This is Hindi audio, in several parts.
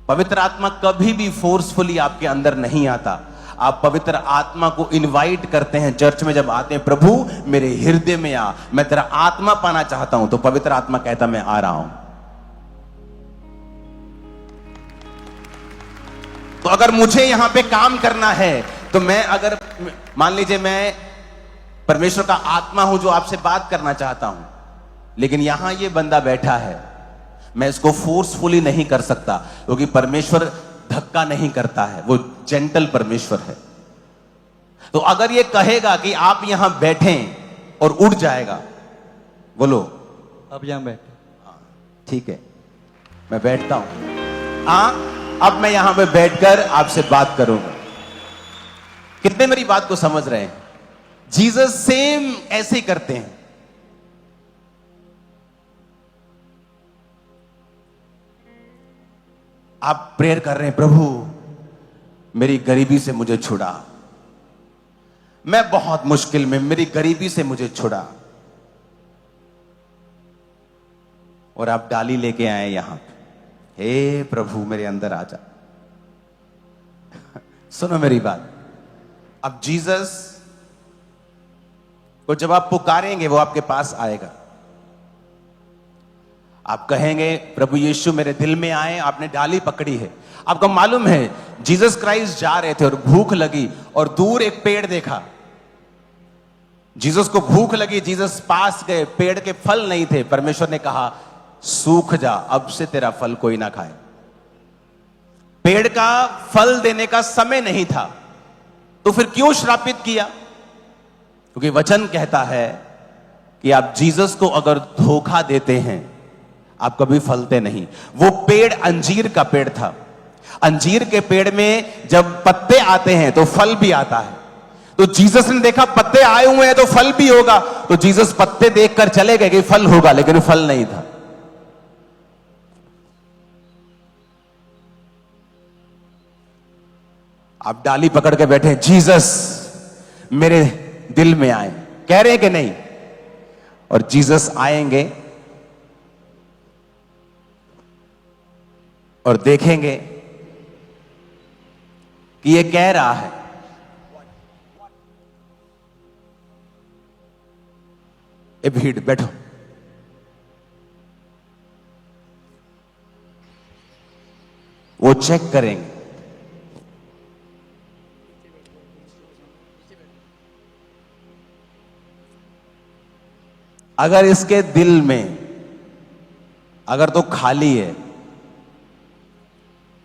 पवित्र आत्मा कभी भी फोर्सफुली आपके अंदर नहीं आता। आप पवित्र आत्मा को इनवाइट करते हैं। चर्च में जब आते हैं, प्रभु मेरे हृदय में आ, मैं तेरा आत्मा पाना चाहता हूं, तो पवित्र आत्मा कहता मैं आ रहा हूं। तो अगर मुझे यहां पे काम करना है, तो मैं अगर मान लीजिए मैं परमेश्वर का आत्मा हूं जो आपसे बात करना चाहता हूं, लेकिन यहां ये बंदा बैठा है, मैं इसको फोर्सफुली नहीं कर सकता, क्योंकि परमेश्वर धक्का नहीं करता है, वो जेंटल परमेश्वर है। तो अगर ये कहेगा कि आप यहां बैठें और उड़ जाएगा, बोलो अब यहां बैठे, ठीक है मैं बैठता हूं। अब मैं यहां पे बैठकर आपसे बात करूंगा। कितने मेरी बात को समझ रहे हैं? जीसस सेम ऐसे ही करते हैं। आप प्रेयर कर रहे हैं, प्रभु मेरी गरीबी से मुझे छुड़ा, मैं बहुत मुश्किल में, मेरी गरीबी से मुझे छुड़ा, और आप डाली लेके आए यहां पे, हे प्रभु मेरे अंदर आ जा। सुनो मेरी बात, अब जीसस को जब आप पुकारेंगे, वो आपके पास आएगा। आप कहेंगे प्रभु यीशु मेरे दिल में आए, आपने डाली पकड़ी है। आपको मालूम है जीसस क्राइस्ट जा रहे थे और भूख लगी, और दूर एक पेड़ देखा। जीसस को भूख लगी, जीसस पास गए, पेड़ के फल नहीं थे। परमेश्वर ने कहा सूख जा, अब से तेरा फल कोई ना खाए। पेड़ का फल देने का समय नहीं था, तो फिर क्यों श्रापित किया? क्योंकि वचन कहता है कि आप जीसस को अगर धोखा देते हैं, आप कभी फलते नहीं। वो पेड़ अंजीर का पेड़ था। अंजीर के पेड़ में जब पत्ते आते हैं तो फल भी आता है। तो जीसस ने देखा पत्ते आए हुए हैं तो फल भी होगा, तो जीसस पत्ते देखकर चले गए कि फल होगा, लेकिन फल नहीं था। आप डाली पकड़ के बैठे, जीसस मेरे दिल में आए, कह रहे हैं कि नहीं? और जीसस आएंगे और देखेंगे कि ये कह रहा है, ए भीड़ बैठो। वो चेक करेंगे, अगर इसके दिल में अगर तो खाली है,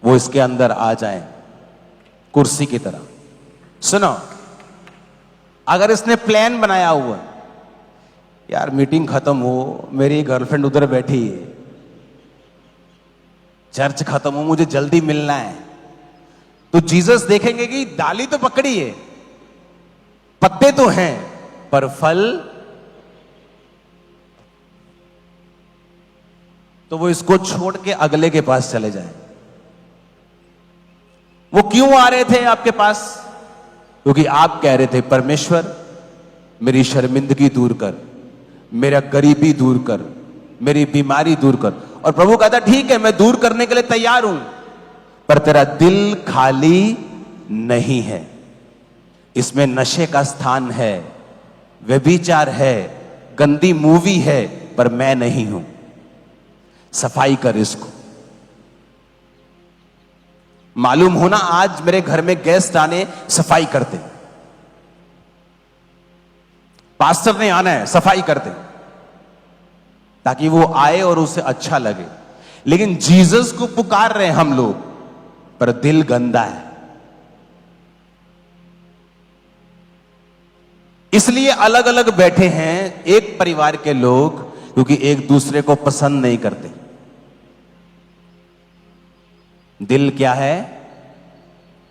वो इसके अंदर आ जाए कुर्सी की तरह। सुनो, अगर इसने प्लान बनाया हुआ, यार मीटिंग खत्म हो, मेरी गर्लफ्रेंड उधर बैठी है, चर्च खत्म हो, मुझे जल्दी मिलना है, तो जीसस देखेंगे कि डाली तो पकड़ी है, पत्ते तो हैं, पर फल, तो वो इसको छोड़ के अगले के पास चले जाए। वो क्यों आ रहे थे आपके पास? क्योंकि आप कह रहे थे परमेश्वर मेरी शर्मिंदगी दूर कर, मेरा गरीबी दूर कर, मेरी बीमारी दूर कर। और प्रभु कहता ठीक है, मैं दूर करने के लिए तैयार हूं, पर तेरा दिल खाली नहीं है, इसमें नशे का स्थान है, व्यभिचार है, गंदी मूवी है, पर मैं नहीं हूं। सफाई कर इसको। मालूम हो ना, आज मेरे घर में गेस्ट आने, सफाई करते, पास्टर ने आना है, सफाई करते, ताकि वो आए और उसे अच्छा लगे। लेकिन जीसस को पुकार रहे हैं हम लोग, पर दिल गंदा है। इसलिए अलग अलग बैठे हैं एक परिवार के लोग, क्योंकि एक दूसरे को पसंद नहीं करते। दिल क्या है?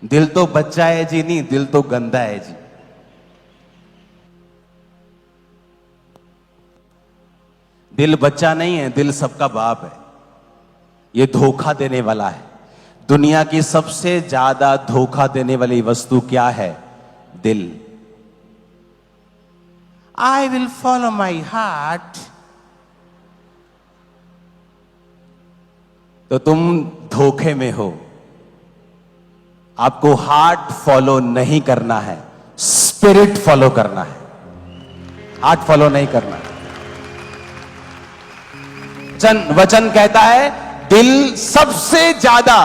दिल तो बच्चा है जी, नहीं, दिल तो गंदा है जी। दिल बच्चा नहीं है, दिल सबका बाप है। ये धोखा देने वाला है। दुनिया की सबसे ज्यादा धोखा देने वाली वस्तु क्या है? दिल। I will follow my heart, तो तुम धोखे में हो। आपको हार्ट फॉलो नहीं करना है, स्पिरिट फॉलो करना है, हार्ट फॉलो नहीं करना है। वचन कहता है दिल सबसे ज्यादा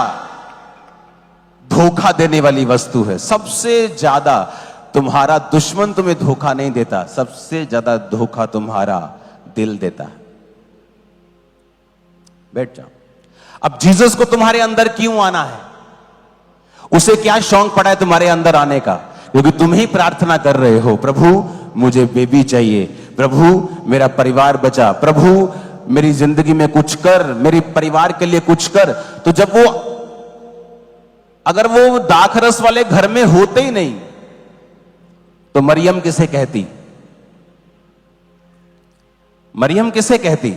धोखा देने वाली वस्तु है। सबसे ज्यादा तुम्हारा दुश्मन तुम्हें धोखा नहीं देता, सबसे ज्यादा धोखा तुम्हारा दिल देता है। बैठ जाओ। अब जीसस को तुम्हारे अंदर क्यों आना है? उसे क्या शौक पड़ा है तुम्हारे अंदर आने का? क्योंकि तुम ही प्रार्थना कर रहे हो, प्रभु मुझे बेबी चाहिए, प्रभु मेरा परिवार बचा, प्रभु मेरी जिंदगी में कुछ कर, मेरे परिवार के लिए कुछ कर। तो जब वो, अगर वो दाखरस वाले घर में होते ही नहीं तो मरियम किसे कहती? मरियम किसे कहती?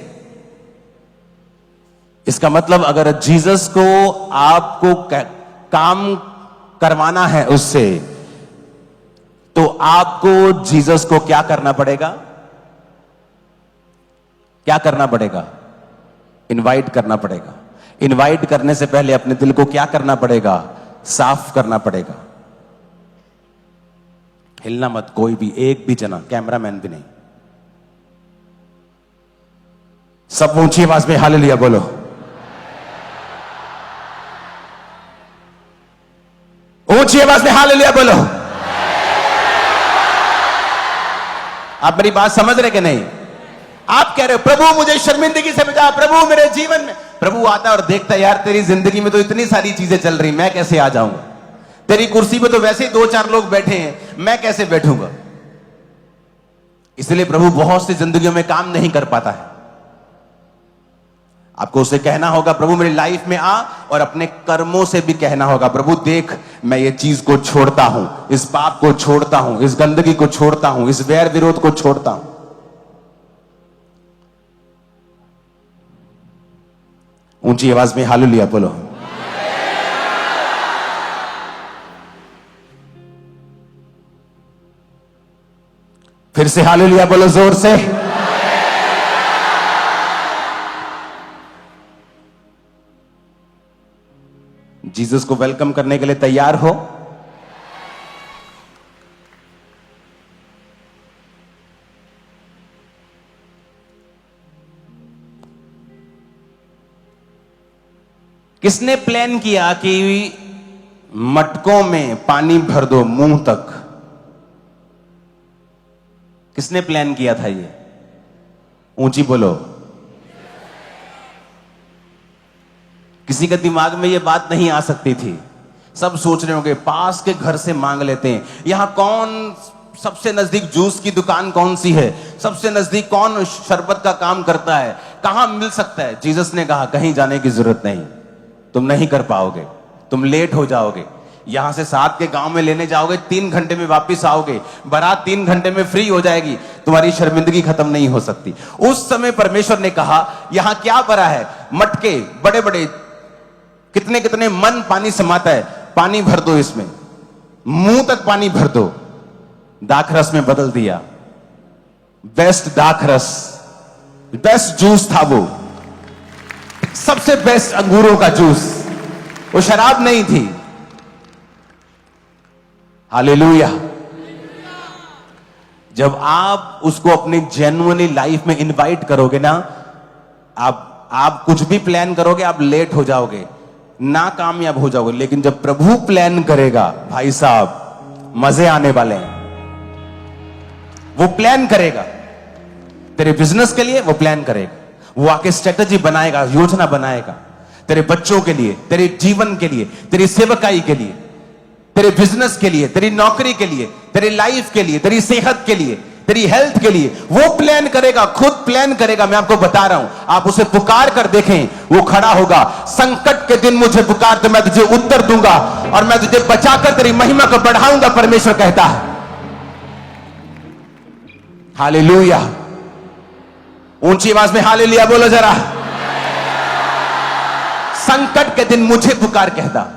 इसका मतलब अगर जीसस को आपको काम करवाना है उससे, तो आपको जीसस को क्या करना पड़ेगा? क्या करना पड़ेगा? इनवाइट करना पड़ेगा। इनवाइट करने से पहले अपने दिल को क्या करना पड़ेगा? साफ करना पड़ेगा। हिलना मत, कोई भी, एक भी जना, कैमरामैन भी नहीं। सब ऊंची आवाज में हालेलुया बोलो। ऊंची आवाज में हालेलुया बोलो। आप मेरी बात समझ रहे कि नहीं? आप कह रहे हो प्रभु मुझे शर्मिंदगी से बचा, प्रभु मेरे जीवन में। प्रभु आता है और देखता है यार तेरी जिंदगी में तो इतनी सारी चीजें चल रही, मैं कैसे आ जाऊंगा? तेरी कुर्सी पे तो वैसे ही 2-4 लोग बैठे हैं, मैं कैसे बैठूंगा? इसलिए प्रभु बहुत सी जिंदगियों में काम नहीं कर पाता है। आपको उसे कहना होगा प्रभु मेरी लाइफ में आ, और अपने कर्मों से भी कहना होगा प्रभु देख मैं ये चीज को छोड़ता हूं, इस पाप को छोड़ता हूं, इस गंदगी को छोड़ता हूं, इस वैर विरोध को छोड़ता हूं। ऊंची आवाज में हालेलुया बोलो। फिर से हालेलुया बोलो जोर से। जीसस को वेलकम करने के लिए तैयार हो? किसने प्लान किया कि मटकों में पानी भर दो मुंह तक? किसने प्लान किया था ये? ऊंची बोलो। किसी के दिमाग में ये बात नहीं आ सकती थी। सब सोच रहे होंगे पास के घर से मांग लेते हैं। यहां कौन सबसे नजदीक जूस की दुकान कौन सी है? सबसे नजदीक कौन शरबत का काम करता है? कहां मिल सकता है? जीसस ने कहा कहीं जाने की जरूरत नहीं, तुम नहीं कर पाओगे, तुम लेट हो जाओगे। यहां से साथ के गांव में लेने जाओगे, 3 घंटे में वापस आओगे, बारात 3 घंटे में फ्री हो जाएगी, तुम्हारी शर्मिंदगी खत्म नहीं हो सकती। उस समय परमेश्वर ने कहा यहां क्या भरा है? मटके बड़े बड़े, कितने कितने मन पानी समाता है, पानी भर दो इसमें, मुंह तक पानी भर दो। दाखरस में बदल दिया। बेस्ट दाखरस, बेस्ट जूस था वो, सबसे बेस्ट अंगूरों का जूस, वो शराब नहीं थी। हालेलुया। जब आप उसको अपनी जेन्युइनली लाइफ में इनवाइट करोगे ना, आप कुछ भी प्लान करोगे आप लेट हो जाओगे, ना कामयाब हो जाओगे। लेकिन जब प्रभु प्लान करेगा भाई साहब मजे आने वाले हैं। वो प्लान करेगा तेरे बिजनेस के लिए, वो प्लान करेगा, वो आके स्ट्रेटजी बनाएगा, योजना बनाएगा तेरे बच्चों के लिए, तेरे जीवन के लिए, तेरी सेवकाई के लिए, तेरे बिजनेस के लिए, तेरी नौकरी के लिए, तेरी लाइफ के लिए, तेरी सेहत के लिए, तेरी हेल्थ के लिए। वो प्लान करेगा, खुद प्लान करेगा। मैं आपको बता रहा हूं, आप उसे पुकार कर देखें, वो खड़ा होगा। संकट के दिन मुझे पुकार तो मैं तुझे उत्तर दूंगा और मैं तुझे बचाकर तेरी महिमा को बढ़ाऊंगा, परमेश्वर कहता है। हालेलुया। ऊंची आवाज में हालेलुया बोलो जरा। संकट के दिन मुझे पुकार कहता।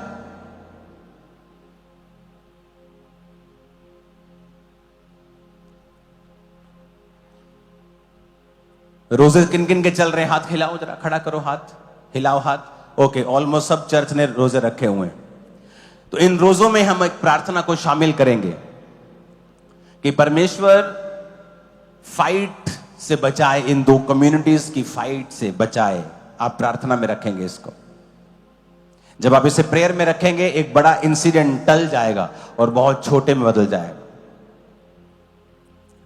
रोजे किन किन के चल रहे हैं? हाथ हिलाओ जरा, खड़ा करो हाथ, हिलाओ हाथ। ओके, ऑलमोस्ट सब चर्च ने रोजे रखे हुए हैं। तो इन रोजों में हम एक प्रार्थना को शामिल करेंगे कि परमेश्वर फाइट से बचाए, इन दो कम्युनिटीज की फाइट से बचाए। आप प्रार्थना में रखेंगे इसको। जब आप इसे प्रेयर में रखेंगे, एक बड़ा इंसिडेंट टल जाएगा और बहुत छोटे में बदल जाएगा।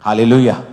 हालेलुया।